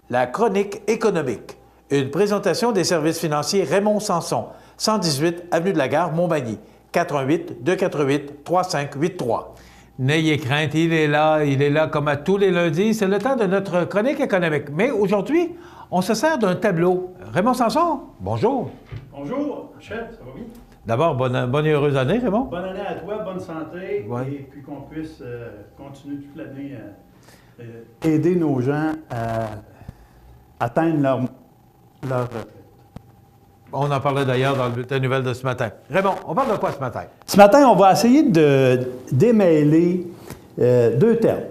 La chronique économique. Une présentation des services financiers Raymond Sanson, 118 Avenue de la Gare, Montmagny, 418-248-3583. N'ayez crainte, il est là comme à tous les lundis. C'est le temps de notre chronique économique. Mais aujourd'hui, on se sert d'un tableau. Raymond Sanson, bonjour. Bonjour, chef, ça va bien? D'abord, bonne et heureuse année, Raymond. Bonne année à toi, bonne santé, Ouais. et puis qu'on puisse continuer toute l'année à aider nos gens à atteindre leur retraite. On en parlait d'ailleurs dans le bulletin nouvelle de ce matin. Raymond, on parle de quoi ce matin? Ce matin, on va essayer de démêler deux termes.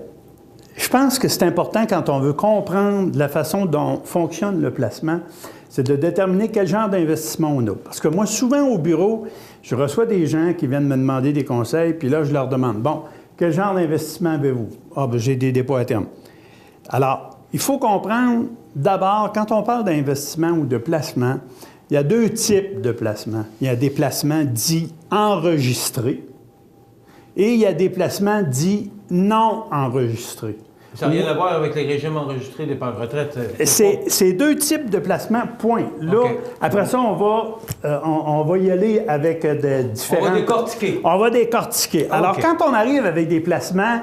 Je pense que c'est important quand on veut comprendre la façon dont fonctionne le placement, c'est de déterminer quel genre d'investissement on a. Parce que moi, souvent au bureau, je reçois des gens qui viennent me demander des conseils, puis là, je leur demande, bon, quel genre d'investissement avez-vous? Ah, bien, j'ai des dépôts à terme. Alors, il faut comprendre, d'abord, quand on parle d'investissement ou de placement, il y a deux types de placements. Il y a des placements dits enregistrés et il y a des placements dits non enregistrés. Ça n'a rien à voir avec les régimes enregistrés d'épargne retraite. C'est deux types de placements, point. Là, OK. après ça, on va y aller avec de différents... On va décortiquer. On va décortiquer. Alors, OK. quand on arrive avec des placements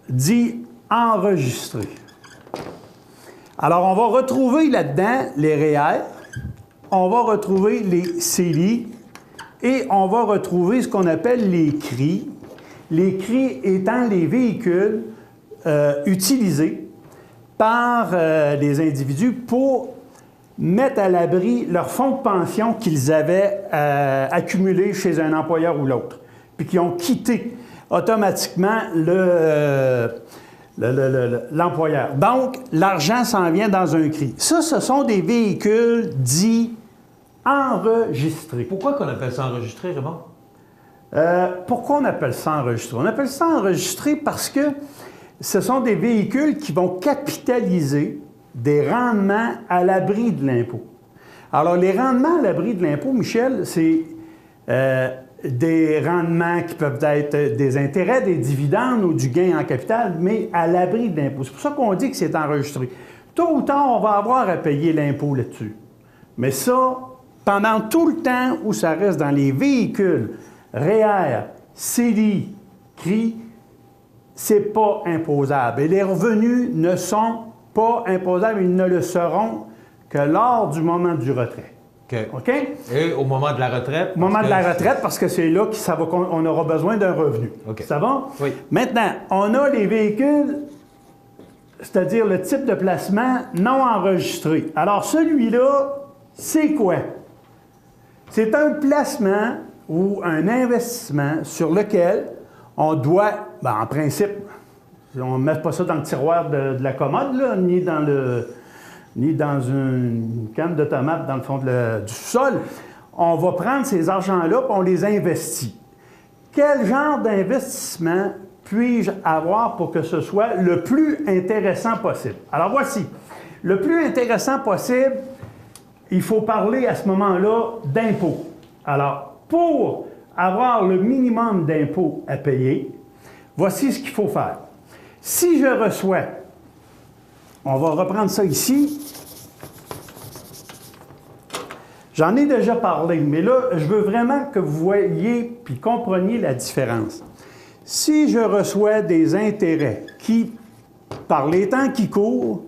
dits enregistrés, alors on va retrouver là-dedans les REER, on va retrouver les CELI et on va retrouver ce qu'on appelle les CRI. Les CRI étant les véhicules utilisés par les individus pour mettre à l'abri leur fonds de pension qu'ils avaient accumulés chez un employeur ou l'autre, puis qui ont quitté automatiquement l'employeur. Donc, l'argent s'en vient dans un CRI. Ça, ce sont des véhicules dits enregistrés. Pourquoi qu'on appelle ça enregistré, Raymond? Pourquoi on appelle ça enregistré? On appelle ça enregistré parce que ce sont des véhicules qui vont capitaliser des rendements à l'abri de l'impôt. Alors, les rendements à l'abri de l'impôt, Michel, c'est des rendements qui peuvent être des intérêts, des dividendes ou du gain en capital, mais à l'abri de l'impôt. C'est pour ça qu'on dit que c'est enregistré. Tôt ou tard, on va avoir à payer l'impôt là-dessus. Mais ça, pendant tout le temps où ça reste dans les véhicules REER, CELI, CRI, c'est pas imposable. Et les revenus ne sont pas imposables, ils ne le seront que lors du moment du retrait. OK. OK? Et au moment de la retraite? Au moment de la retraite, parce que c'est là qu'on aura besoin d'un revenu. OK. Ça va? Oui. Maintenant, on a les véhicules, c'est-à-dire le type de placement non enregistré. Alors, celui-là, c'est quoi? C'est un placement ou un investissement sur lequel on doit, en principe, on ne met pas ça dans le tiroir de la commode, là, ni dans une canne de tomates dans le fond du sol. On va prendre ces argents-là et on les investit. Quel genre d'investissement puis-je avoir pour que ce soit le plus intéressant possible? Alors voici. Le plus intéressant possible, il faut parler à ce moment-là d'impôts. Alors, pour avoir le minimum d'impôts à payer, voici ce qu'il faut faire. Si je reçois, on va reprendre ça ici. J'en ai déjà parlé, mais là, je veux vraiment que vous voyiez puis compreniez la différence. Si je reçois des intérêts qui, par les temps qui courent,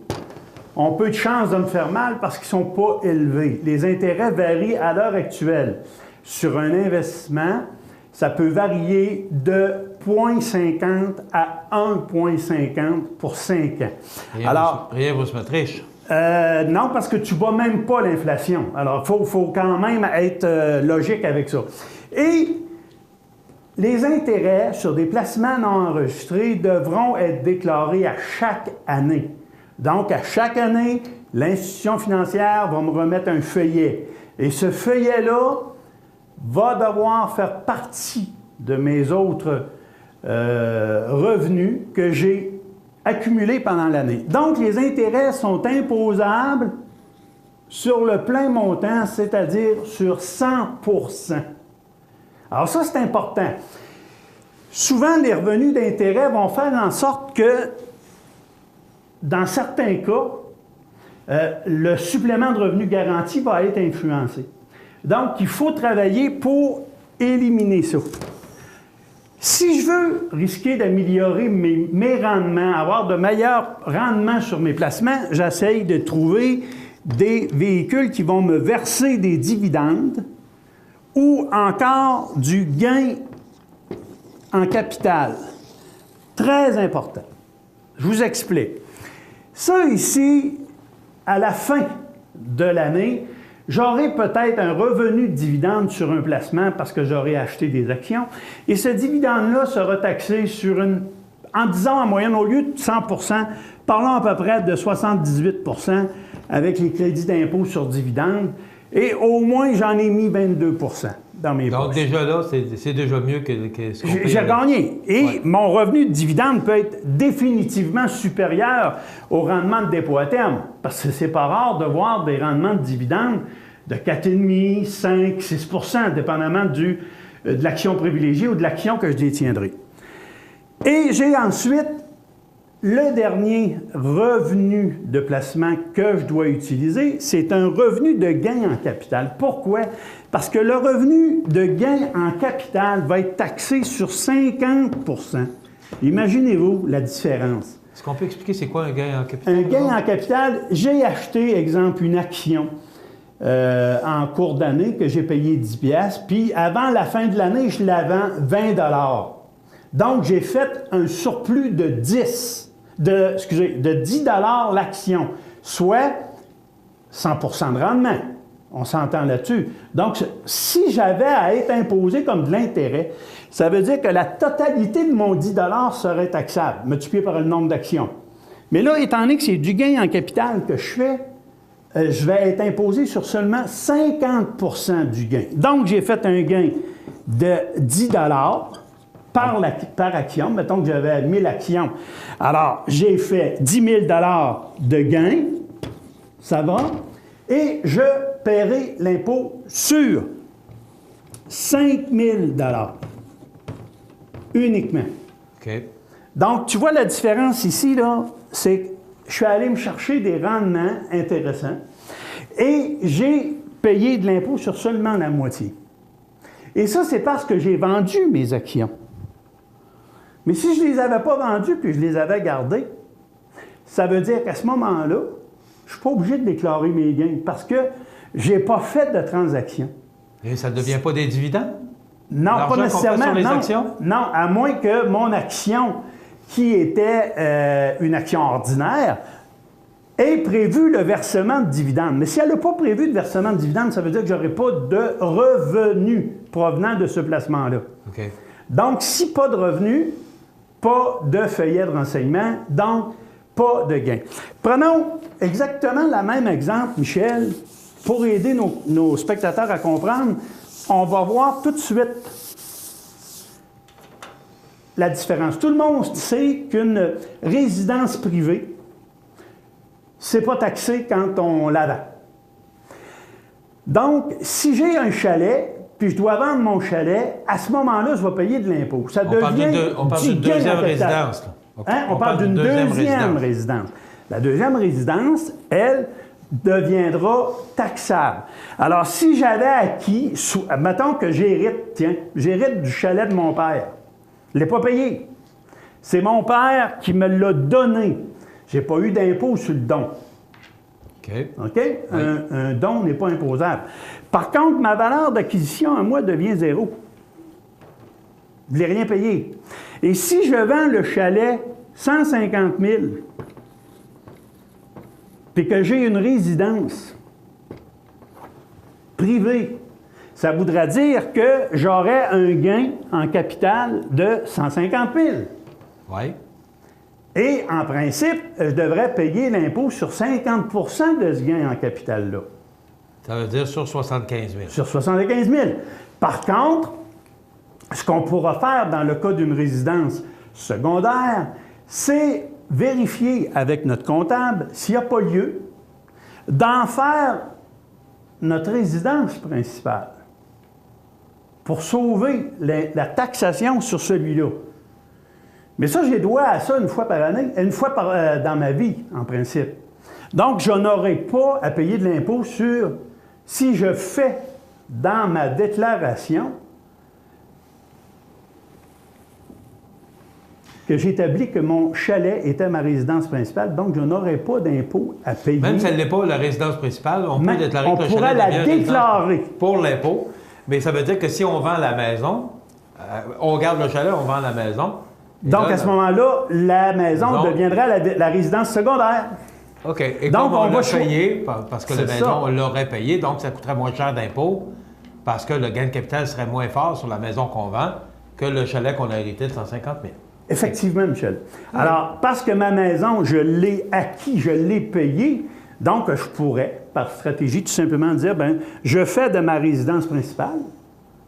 ont peu de chances de me faire mal parce qu'ils ne sont pas élevés. Les intérêts varient à l'heure actuelle. Sur un investissement, ça peut varier de 0,50 à 1,50 pour 5 ans. Rien vous se mettre riche. Non, parce que tu ne bats même pas l'inflation. Alors, il faut quand même être logique avec ça. Et les intérêts sur des placements non enregistrés devront être déclarés à chaque année. Donc, à chaque année, l'institution financière va me remettre un feuillet. Et ce feuillet-là va devoir faire partie de mes autres revenus que j'ai accumulés pendant l'année. Donc, les intérêts sont imposables sur le plein montant, c'est-à-dire sur 100 %. Alors ça, c'est important. Souvent, les revenus d'intérêt vont faire en sorte que, dans certains cas, le supplément de revenu garanti va être influencé. Donc, il faut travailler pour éliminer ça. Si je veux risquer d'améliorer mes rendements, avoir de meilleurs rendements sur mes placements, j'essaye de trouver des véhicules qui vont me verser des dividendes ou encore du gain en capital. Très important. Je vous explique. Ça ici, à la fin de l'année, j'aurai peut-être un revenu de dividende sur un placement parce que j'aurai acheté des actions. Et ce dividende-là sera taxé sur en disant en moyenne, au lieu de 100 %, parlons à peu près de 78 % avec les crédits d'impôt sur dividende. Et au moins, j'en ai mis 22 % dans mes poches. Donc déjà là, c'est déjà mieux que ce qu'on paye. J'ai gagné. Et mon revenu de dividende peut être définitivement supérieur au rendement de dépôt à terme. Parce que c'est pas rare de voir des rendements de dividende de 4,5, 5, 6 %, dépendamment de l'action privilégiée ou de l'action que je détiendrai. Et j'ai ensuite le dernier revenu de placement que je dois utiliser, c'est un revenu de gain en capital. Pourquoi? Parce que le revenu de gain en capital va être taxé sur 50 %. Imaginez-vous la différence. Est-ce qu'on peut expliquer c'est quoi un gain en capital? Un gain en capital, j'ai acheté, exemple, une action en cours d'année que j'ai payé 10 $, puis avant la fin de l'année, je la vends 20 $. Donc, j'ai fait un surplus de 10 $ l'action, soit 100 % de rendement. On s'entend là-dessus. Donc, si j'avais à être imposé comme de l'intérêt, ça veut dire que la totalité de mon 10 $ serait taxable, multiplié par le nombre d'actions. Mais là, étant donné que c'est du gain en capital que je fais, je vais être imposé sur seulement 50 % du gain. Donc, j'ai fait un gain de 10 $ par action. Mettons que j'avais 1000 actions. Alors, j'ai fait 10 000 $ de gain. Ça va? Et je paierai l'impôt sur 5 000 $ uniquement. OK. Donc, tu vois la différence ici, là, c'est que je suis allé me chercher des rendements intéressants et j'ai payé de l'impôt sur seulement la moitié. Et ça, c'est parce que j'ai vendu mes actions. Mais si je ne les avais pas vendues puis je les avais gardées, ça veut dire qu'à ce moment-là, je ne suis pas obligé de déclarer mes gains parce que je n'ai pas fait de transaction. Et ça ne devient pas des dividendes? Non, pas nécessairement. Sur les non, actions? Non, à moins que mon action, qui était une action ordinaire, ait prévu le versement de dividendes. Mais si elle n'a pas prévu de versement de dividendes, ça veut dire que je n'aurai pas de revenus provenant de ce placement-là. OK. Donc, si pas de revenus, pas de feuillet de renseignement, donc pas de gain. Prenons exactement le même exemple, Michel, pour aider nos spectateurs à comprendre. On va voir tout de suite la différence. Tout le monde sait qu'une résidence privée, c'est pas taxé quand on la vend. Donc, si j'ai un chalet, puis je dois vendre mon chalet, à ce moment-là, je vais payer de l'impôt. Ça devient on parle d'une deuxième résidence. Hein? On parle d'une deuxième résidence. La deuxième résidence, elle, deviendra taxable. Alors, si j'avais acquis, mettons que j'hérite du chalet de mon père. Je ne l'ai pas payé. C'est mon père qui me l'a donné. Je n'ai pas eu d'impôt sur le don. OK. OK? Oui. Un don n'est pas imposable. Par contre, ma valeur d'acquisition à moi devient 0. Je n'ai rien payé. Et si je vends le chalet 150 000, puis que j'ai une résidence privée, ça voudra dire que j'aurais un gain en capital de 150 000. Oui. Et en principe, je devrais payer l'impôt sur 50 % de ce gain en capital-là. Ça veut dire sur 75 000. Sur 75 000. Par contre, ce qu'on pourra faire dans le cas d'une résidence secondaire, c'est vérifier avec notre comptable s'il n'y a pas lieu d'en faire notre résidence principale pour sauver la taxation sur celui-là. Mais ça, j'ai droit à ça une fois par année, une fois dans ma vie, en principe. Donc, je n'aurai pas à payer de l'impôt sur, si je fais dans ma déclaration que j'établis que mon chalet était ma résidence principale, donc je n'aurai pas d'impôt à payer. Même si elle n'est pas la résidence principale, on peut déclarer que le chalet pourrait la déclarer pour l'impôt, mais ça veut dire que si on vend la maison, on garde le chalet, on vend la maison. Donc, là, à ce moment-là, la maison deviendra la résidence secondaire. OK. Et donc, on va payer, parce que la maison, on l'aurait payé, donc ça coûterait moins cher d'impôt, parce que le gain de capital serait moins fort sur la maison qu'on vend que le chalet qu'on a hérité de 150 000. Effectivement, Michel. Alors, parce que ma maison, je l'ai acquis, je l'ai payée, donc je pourrais, par stratégie, tout simplement dire, bien, je fais de ma résidence principale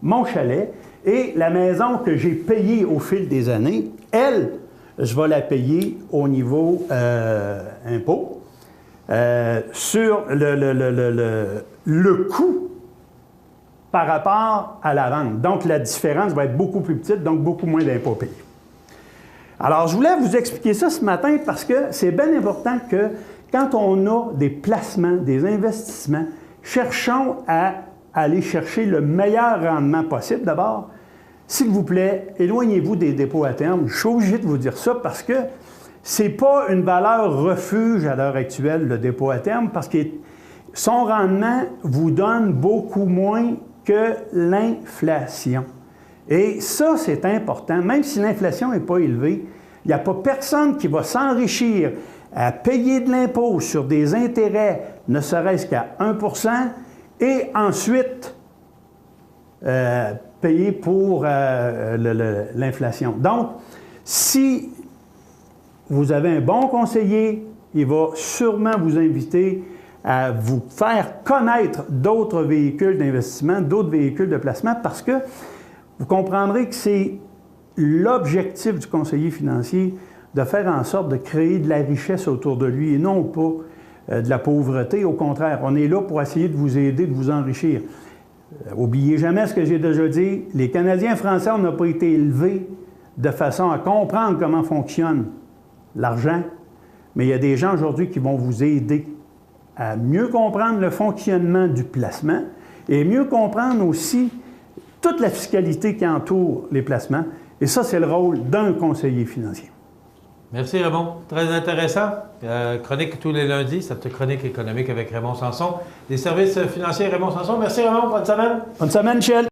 mon chalet, et la maison que j'ai payée au fil des années, elle, je vais la payer au niveau impôt sur le coût par rapport à la vente. Donc, la différence va être beaucoup plus petite, donc beaucoup moins d'impôts payés. Alors, je voulais vous expliquer ça ce matin parce que c'est bien important que quand on a des placements, des investissements, cherchons à aller chercher le meilleur rendement possible. D'abord, s'il vous plaît, éloignez-vous des dépôts à terme. Je suis obligé de vous dire ça parce que ce n'est pas une valeur refuge à l'heure actuelle, le dépôt à terme, parce que son rendement vous donne beaucoup moins que l'inflation. Et ça, c'est important. Même si l'inflation n'est pas élevée, il n'y a pas personne qui va s'enrichir à payer de l'impôt sur des intérêts, ne serait-ce qu'à 1 et ensuite payer pour l'inflation. Donc, si vous avez un bon conseiller, il va sûrement vous inviter à vous faire connaître d'autres véhicules d'investissement, d'autres véhicules de placement, parce que vous comprendrez que c'est l'objectif du conseiller financier de faire en sorte de créer de la richesse autour de lui et non pas de la pauvreté. Au contraire, on est là pour essayer de vous aider, de vous enrichir. Oubliez jamais ce que j'ai déjà dit, les Canadiens français, on n'a pas été élevés de façon à comprendre comment fonctionne l'argent, mais il y a des gens aujourd'hui qui vont vous aider à mieux comprendre le fonctionnement du placement et mieux comprendre aussi toute la fiscalité qui entoure les placements. Et ça, c'est le rôle d'un conseiller financier. Merci Raymond. Très intéressant. Chronique tous les lundis, cette chronique économique avec Raymond Sanson. Des services financiers Raymond Sanson. Merci Raymond. Bonne semaine. Bonne semaine, Michel.